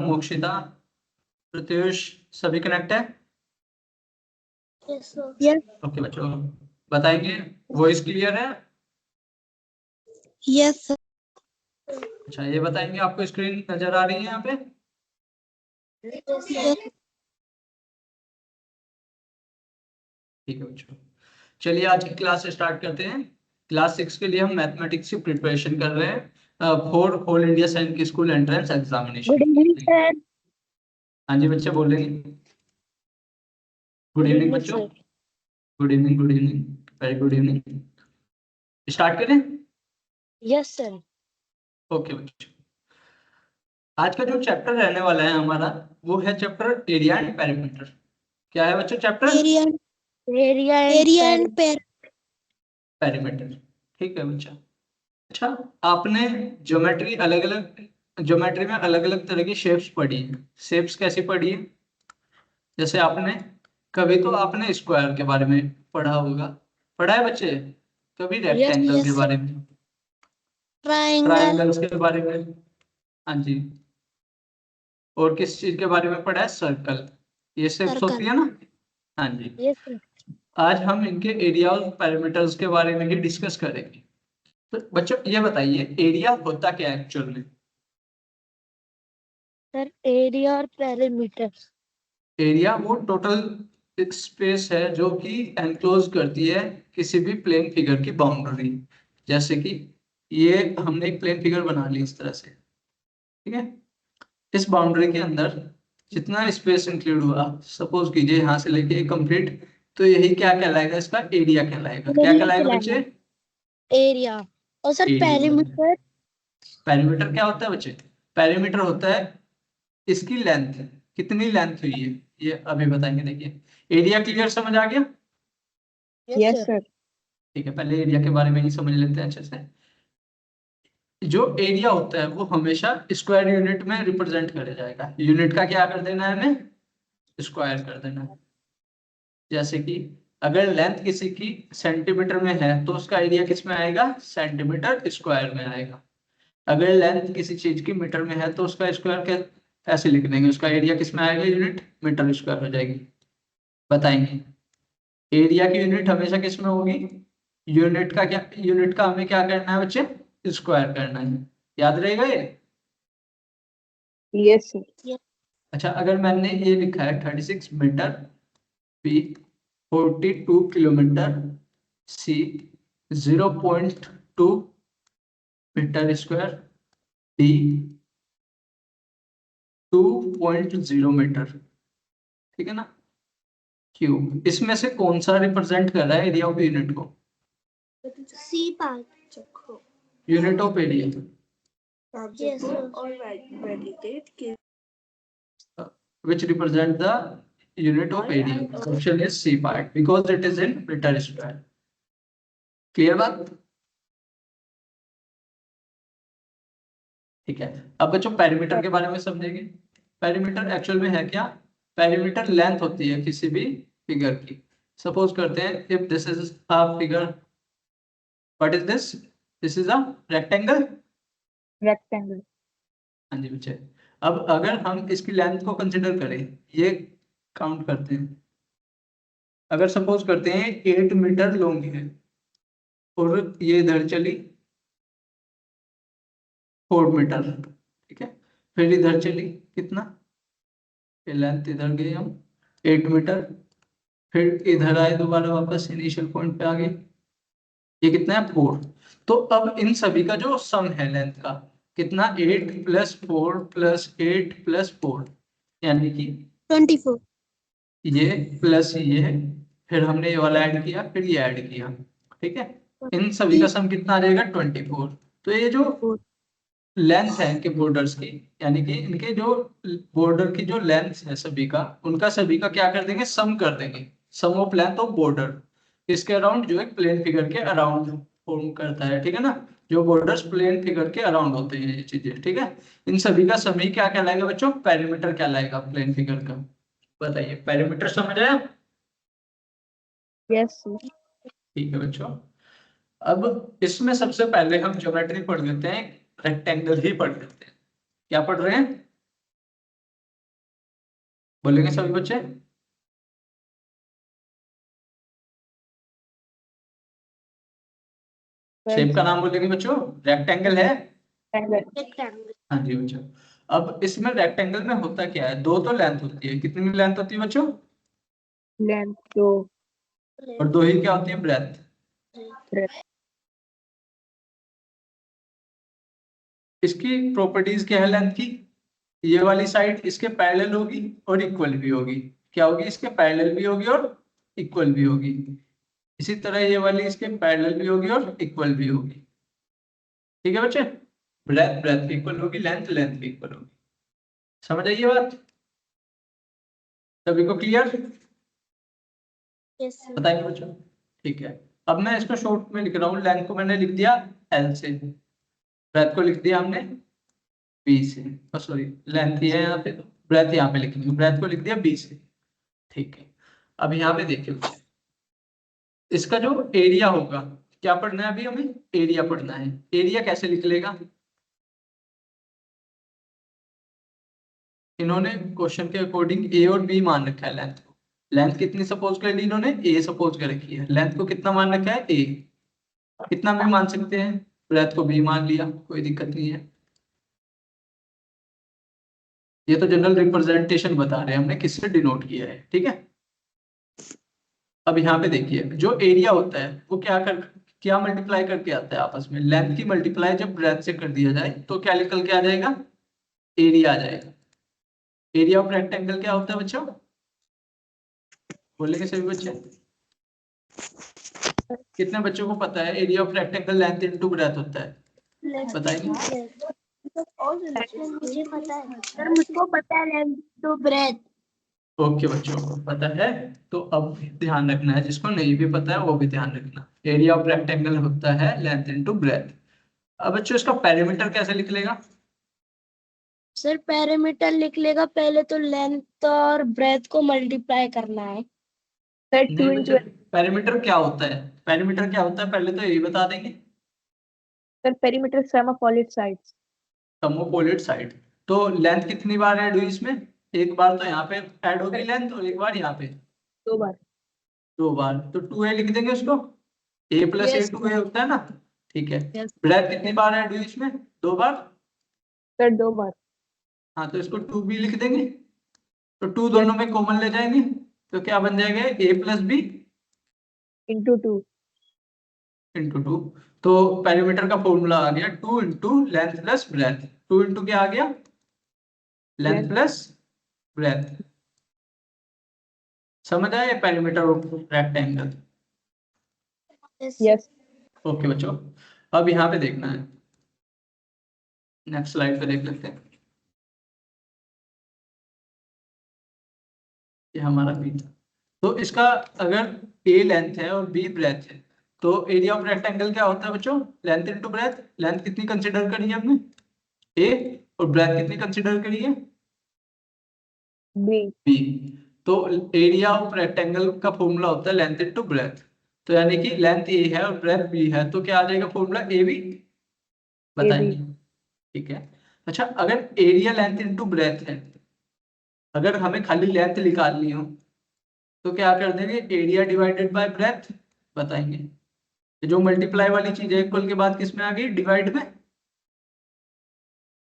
मोक्षिता, प्रत्युष, सभी कनेक्ट है? Yes. Okay बच्चों, बताएंगे। वॉइस क्लियर है? Yes. अच्छा, ये बताएंगे आपको स्क्रीन नजर आ रही है यहाँ पे? Yes. ठीक है बच्चों, चलिए आज की क्लास स्टार्ट करते हैं। क्लास 6 के लिए हम मैथमेटिक्स की प्रिपरेशन कर रहे हैं फॉर ऑल इंडिया सैनिक school entrance examination. Good evening, sir. हाँ जी बच्चे बोलेंगे। गुड इवनिंग बच्चों। Good evening, good evening, very good evening. Start करें? Yes, sir. ओके बच्चों, आज का जो चैप्टर रहने वाला है हमारा, वो है चैप्टर एरिया एंड पेरीमीटर। क्या है बच्चों चैप्टर? Area and perimeter. ठीक है बच्चा। अच्छा, आपने ज्योमेट्री में अलग अलग तरह की शेप्स पढ़ी है। शेप्स कैसी पढ़ी है? जैसे आपने कभी तो आपने स्क्वायर के बारे में पढ़ा होगा, पढ़ा है बच्चे? कभी रेक्टेंगल yes, के sir. बारे में, Triangle. ट्राइंगल्स के बारे में, हाँ जी। और किस चीज के बारे में पढ़ा है? सर्कल। ये शेप्स होती है ना? हाँ जी। Yes, sir. आज हम इनके एरिया और पैरामीटर्स के बारे में ही डिस्कस करेंगे। तो बच्चों ये बताइए, एरिया होता क्या है एक्चुअल में? Sir, area और perimeter. एरिया वो टोटल स्पेस है जो कि एनक्लोज करती है किसी भी प्लेन फिगर की बाउंड्री। जैसे कि ये हमने एक प्लेन फिगर बना ली इस तरह से, ठीक है। इस बाउंड्री के अंदर जितना स्पेस इंक्लूड हुआ, सपोज कीजिए यहाँ से लेके कंप्लीट, तो यही क्या कहलाएगा? इसका एरिया कहलाएगा। क्या कहलाएगा बच्चे? एरिया। और सर पेरीमीटर? पेरीमीटर क्या होता है बच्चे? पेरीमीटर होता है इसकी लेंथ, कितनी लेंथ हुई है, ये अभी बताएंगे। देखिए, एरिया क्लियर समझ आ गया? Yes sir. ठीक है, पहले एरिया के बारे में ही समझ लेते हैं अच्छे से। जो एरिया होता है वो हमेशा स्क्वायर यूनिट में रिप्रेजेंट किया जाएगा। यूनिट का क्या कर देना है हमें? स्क्वायर कर देना है। जैसे कि अगर लेंथ किसी की सेंटीमीटर में है तो उसका एरिया किस में आएगा? सेंटीमीटर स्क्वायर में आएगा। अगर लेंथ किसी चीज की मीटर में है तो उसका स्क्वायर क्या ऐसे लिख देंगे, उसका एरिया किस में आएगा? यूनिट मीटर स्क्वायर हो जाएगी। बताएंगे एरिया की यूनिट हमेशा किस में होगी? यूनिट का क्या, यूनिट का हमें क्या करना है बच्चे? स्क्वायर करना है। याद रहेगा ये? Yes sir. अच्छा, अगर मैंने ये लिखा है 36 मीटर, बी 42 किलोमीटर, सी 0.2 मीटर स्क्वायर, डी 2.0 मीटर, ठीक है ना? क्यूब, इसमें से कौन सा रिप्रेजेंट कर रहा है एरिया ऑफ यूनिट को? सी पार्ट रखो। Unit of area Yes, or validate which represent the unit of area. Option is C part because it is in meter square. Clear बात? ठीक है, अब बच्चों पेरीमीटर के बारे में समझेंगे। पेरीमीटर एक्चुअल में है क्या? पेरीमीटर लेंथ होती है किसी भी फिगर की। सपोज करते हैं if this is a figure, what is this? This is a rectangle. Rectangle. हाँ जी बच्चे, अब अगर हम इसकी लेंथ को कंसिडर करें, ये काउंट करते हैं। अगर सपोज करते हैं 8 मीटर लॉन्ग है और ये इधर चली 4 मीटर, ठीक है। फिर इधर चली कितना, ये लेंथ इधर गए हम 8 मीटर, फिर इधर आए दोबारा वापस इनिशियल पॉइंट पे आ गए, ये कितना है 4। तो अब इन सभी का जो सम है लेंथ का कितना? 8 + 4 + 8 + 4, यानी कि 24। ये प्लस ये, फिर हमने ये वाला ऐड किया, फिर ये ऐड किया, ठीक है। इन सभी का सम कितना आ जाएगा? 24। तो ये जो लेंथ है इनके बॉर्डर्स की, यानी कि इनके जो बॉर्डर की जो लेंथ है सभी का, उनका सभी का क्या कर देंगे? सम कर देंगे। सम ऑफ लेंथ ऑफ बॉर्डर इसके अराउंड, जो एक प्लेन फिगर के अराउंड फॉर्म करता है, ठीक है ना। जो बॉर्डर्स प्लेन फिगर के अराउंड होते हैं ये चीजें, ठीक है। इन सभी का सम ही क्या कहलाएगा बच्चों? पेरीमीटर कहलाएगा प्लेन फिगर का। बताइए, पेरीमीटर समझ आया? यस। ठीक है बच्चों, अब इसमें सबसे पहले हम ज्योमेट्री पढ़ लेते हैं, रेक्टेंगल ही पढ़ लेते हैं। क्या पढ़ रहे हैं? बोलेंगे सभी बच्चे? शेप का नाम बोलेंगे बच्चों? रेक्टेंगल है। रेक्टेंगल। हाँ जी बच्चों। अब इसमें रेक्टेंगल में होता क्या है, दो तो लेंथ होती है, कितनी लेंथ होती है बच्चों? लेंथ तो और दो ही क्या होती है, ब्रेथ। इसकी प्रॉपर्टीज क्या है लेंथ की? ये वाली साइड इसके पैरेलल होगी और इक्वल भी होगी। क्या होगी? इसके पैरेलल भी होगी और इक्वल भी होगी। इसी तरह ये वाली इसके पैरेलल भी होगी और इक्वल भी होगी। ठीक है बच्चे? ब्रेथ ब्रेथ भी इक्वल होगी, लेंथ लेंथ भी इक्वल होगी। समझ आइए बात? सभी को क्लियर? Yes sir. बताइए बच्चों। ठीक है, अब मैं इसको शॉर्ट में लिख रहा हूँ। लेंथ को मैंने लिख दिया L से, ब्रेथ को लिख दिया हमने B से। सॉरी, लेंथ ये है यहाँ पे, तो ब्रेथ यहाँ पे लिखेंगे, ब्रेथ को लिख दिया B से। ठीक है, अब यहाँ पे देखिए बच्चे, इसका जो एरिया होगा, क्या पढ़ना है अभी हमें? एरिया पढ़ना है। एरिया कैसे लिख लेगा? इन्होंने क्वेश्चन के अकॉर्डिंग ए और बी मान रखा है लेंथ को। लेंथ कितनी सपोज कर ली इन्होंने? ए सपोज कर रखी है। लेंथ को कितना मान रखा है? ए। कितना भी मान सकते हैं, ब्रेथ को बी मान लिया, कोई दिक्कत नहीं है। ये तो जनरल रिप्रेजेंटेशन बता रहे हैं हमने, किससे डिनोट किया है। ठीक है, अब यहाँ पे देखिए, जो एरिया होता है वो क्या मल्टीप्लाई करके आता है आपस में? लेंथ की मल्टीप्लाई जब ब्रेथ से कर दिया जाए तो क्या निकल के आ जाएगा? एरिया आ जाएगा। एरिया ऑफ रेक्टेंगल क्या होता है बच्चों? बोलेंगे सभी बच्चे? कितने बच्चों को पता है area of rectangle length into breadth होता है? बताइए। मुझे पता है सर, मुझको पता है लेंथ टू ब्रेथ। ओके बच्चों को पता है, तो अब ध्यान रखना है, जिसको नहीं भी पता है वो भी ध्यान रखना। एरिया ऑफ रेक्टेंगल होता है लेंथ इनटू ब्रेथ। अब बच्चों इसका पेरीमीटर कैसे लिख लेगा? सर पैरामीटर लिख लेगा, पहले तो लेंथ और ब्रेथ को मल्टीप्लाई करना है। सर नहीं 2 बच्चों, into पेरीमीटर क्या होता है? पेरीमीटर क्या होता है पहले तो यही बता देंगे। Sir perimeter sum of all its sides। थर्मोपोलेट साइड। तो लेंथ कितनी बार ऐड हुई इसमें? एक बार तो यहाँ पे ऐड होगी लेंथ, और एक बार यहाँ पे। 2 बार। दो बार, तो 2a लिख देंगे उसको। a plus A Yes, 2a होता है ना। ठीक है, Yes. ब्रेथ कितनी बार ऐड हुई इसमें? दो बार। सर 2 बार। हाँ, तो इसको 2b लिख देंगे। तो 2 Yes, दोनों में कॉमन ले जाएंगे, तो क्या बन जाएगा? a plus B into 2। Into 2। तो पेरीमीटर का फॉर्मूला आ गया 2 into length plus breath. 2 into क्या आ गया? Length Length। Plus breadth. समझ आया perimeter of rectangle? Yes। Okay बच्चों, अब यहाँ पे देखना है, नेक्स्ट स्लाइड पे देख लेते हैं। ये हमारा बी था। तो इसका अगर ए लेंथ है और बी ब्रेथ है, तो एरिया ऑफ रेक्टेंगल क्या होता है बच्चों? Length into breadth. लेंथ कितनी कंसीडर करी है हमने? ए। और ब्रेथ कितनी कंसीडर करी है? B। बी। तो एरिया ऑफ रेक्टेंगल का फॉर्मूला होता है लेंथ इनटू ब्रेथ। तो यानी कि लेंथ ए है और ब्रेथ बी है, तो क्या आ जाएगा फॉर्मूला? A B. बताएंगे? ठीक है। अच्छा, अगर एरिया लेंथ इनटू ब्रेथ है, अगर हमें खाली लेंथ निकालनी हो तो क्या कर देंगे? Area divided by breath. बताएंगे? जो मल्टीप्लाई वाली चीज है इक्वल के बाद किस में आ गई? डिवाइड में।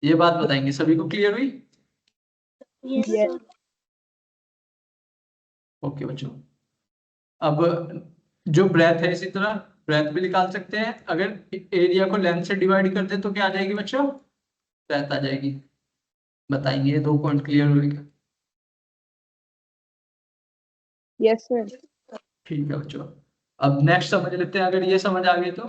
ये बात बताएंगे, सभी को क्लियर हुई? Yes। ओके बच्चों, अब जो ब्रेथ है, इसी तरह ब्रेथ भी निकाल सकते हैं। अगर एरिया को लेंथ से डिवाइड कर दे तो क्या आ जाएगी बच्चों? ब्रेथ आ जाएगी। बताएंगे? ये दो पॉइंट क्लियर हुए क्या? Yes sir। ठीक है बच्चों, अब नेक्स्ट समझ लेते हैं। अगर ये समझ आ गई तो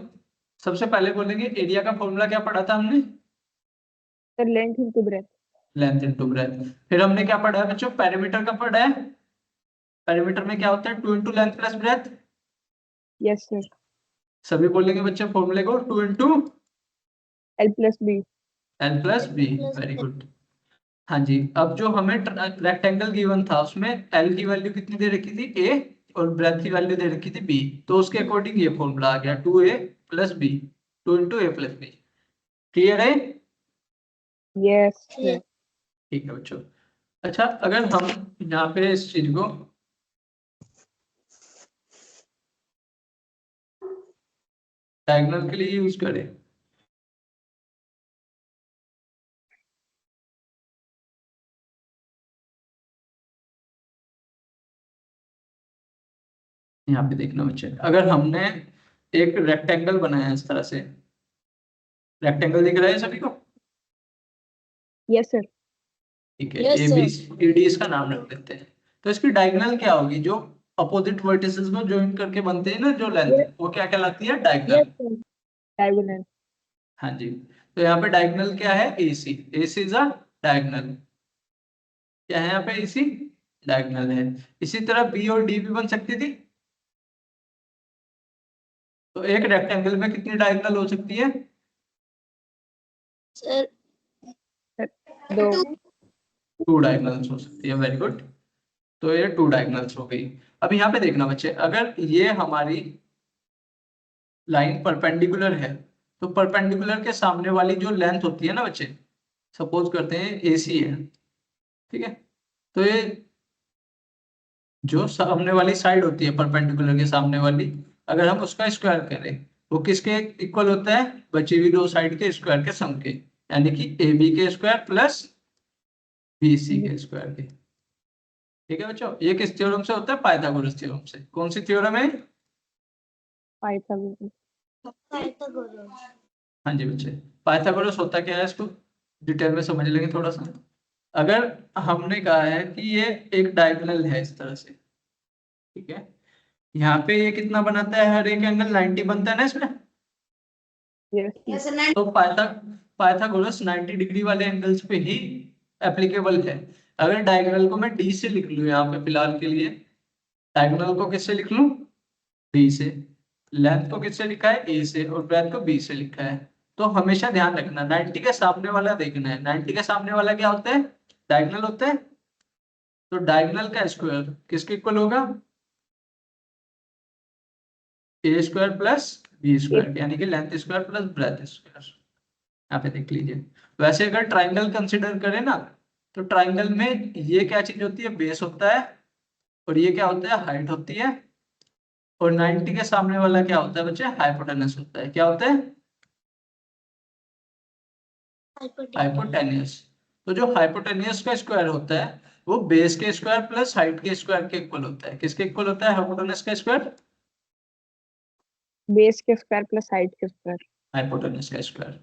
सबसे पहले बोलेंगे एरिया का फॉर्मूला क्या पढ़ा था हमने? Sir length into breadth। Length into breadth. फिर हमने क्या पढ़ा है बच्चों? पेरीमीटर का पढ़ा है। पेरीमीटर में क्या होता है? 2 into length plus breadth. Yes sir। सभी बोलेंगे बच्चे फॉर्मूले को, 2 into L plus B। L plus B. Very good. हाँ जी, अब जो हमें रेक्टेंगल गिवन था उसमें एल की वैल्यू कितनी दे रखी थी? ए। और ब्रेथ की वैल्यू दे रखी थी बी। तो उसके अकॉर्डिंग ये फॉर्मूला आ गया 2a प्लस बी। 2 इंटू ए प्लस बी। क्लियर है? Yes sir। ठीक है बच्चों, अच्छा, अगर हम यहाँ पे इस चीज को डायगोनल के लिए यूज करें, यहाँ पे देखना बच्चे, अगर हमने एक रेक्टेंगल बनाया है इस तरह से, रेक्टेंगल दिख रहा है सभी को? Yes, sir. ठीक है, Yes, ए sir. बी सी डी इसका नाम रख देते हैं। तो इसकी डायगोनल क्या होगी? जो अपोजिट वर्टिसेस को ज्वाइन करके बनते हैं ना, जो लेंथ, Yes. वो क्या कहलाती है? Yes, diagonal. sir. Diagonal. हाँ जी, तो यहाँ पे डायगोनल क्या है? AC। AC is a diagonal. क्या है यहाँ पे? AC डायगोनल है। इसी तरह बी और डी भी बन सकती थी। तो एक रेक्टेंगल में कितनी डायगोनल हो सकती है? Sir, दो. 2 डायगोनल्स हो सकती है। Very good. तो ये 2 डायगोनल्स हो गई। अब यहाँ पे देखना बच्चे, अगर ये हमारी लाइन परपेंडिकुलर है, तो परपेंडिकुलर के सामने वाली जो लेंथ होती है ना बच्चे, सपोज करते हैं AC है, ठीक है, तो ये जो सामने वाली साइड होती है परपेंडिकुलर के सामने वाली, अगर हम उसका स्क्वायर करें, वो किसके इक्वल होता है? बची हुई दो साइड के स्क्वायर के सम के, यानी कि AB के स्क्वायर प्लस BC के स्क्वायर के। ठीक है बच्चों, ये किस थ्योरम से होता है? पाइथागोरस थ्योरम से। कौन सी थ्योरम है? Pythagoras. हाँ जी बच्चे, पाइथागोरस होता क्या है, इसको डिटेल में समझ लेंगे थोड़ा सा। अगर हमने कहा है कि ये एक डायगोनल है इस तरह से, ठीक है, यहाँ पे ये कितना बनाता है? हर एक एंगल 90 बनता है ना इसमें। Yes. तो पाइथागोरस 90 डिग्री वाले एंगल्स पे ही एप्लीकेबल है। अगर डायगोनल को मैं डी से लिख लूँ यहाँ पे फिलहाल के लिए, डायगोनल को किससे लिख लूँ? डी से। लेंथ को किससे लिखा है? ए से। और ब्रेथ को बी से लिखा है। तो हमेशा ध्यान रखना 90 के सामने वाला देखना है। 90 के सामने वाला क्या होता है? डायगोनल होता है। तो डायगोनल का स्क्वायर किसके इक्वल होगा? ए स्क्वायर प्लस बी स्क्वायर, यानी कि length square plus breadth square. यहाँ पे देख लीजिए। वैसे अगर ट्राइंगल कंसिडर करें ना, तो ट्राइंगल में ये क्या चीज होती है? बेस होता है। और ये क्या होता है? हाइट होती है। और 90 के सामने वाला क्या होता है बच्चे? हाइपोटेनस होता है। क्या होता है? हाइपोटेनियस। तो जो हाइपोटेनियस का स्क्वायर होता है, वो बेस के स्क्वायर प्लस हाइट के स्क्वायर के इक्वल होता है। किसके इक्वल होता है हाइपोटेनस का स्क्वायर? Base के square plus height के square. हाइपोटेनस का स्क्वायर।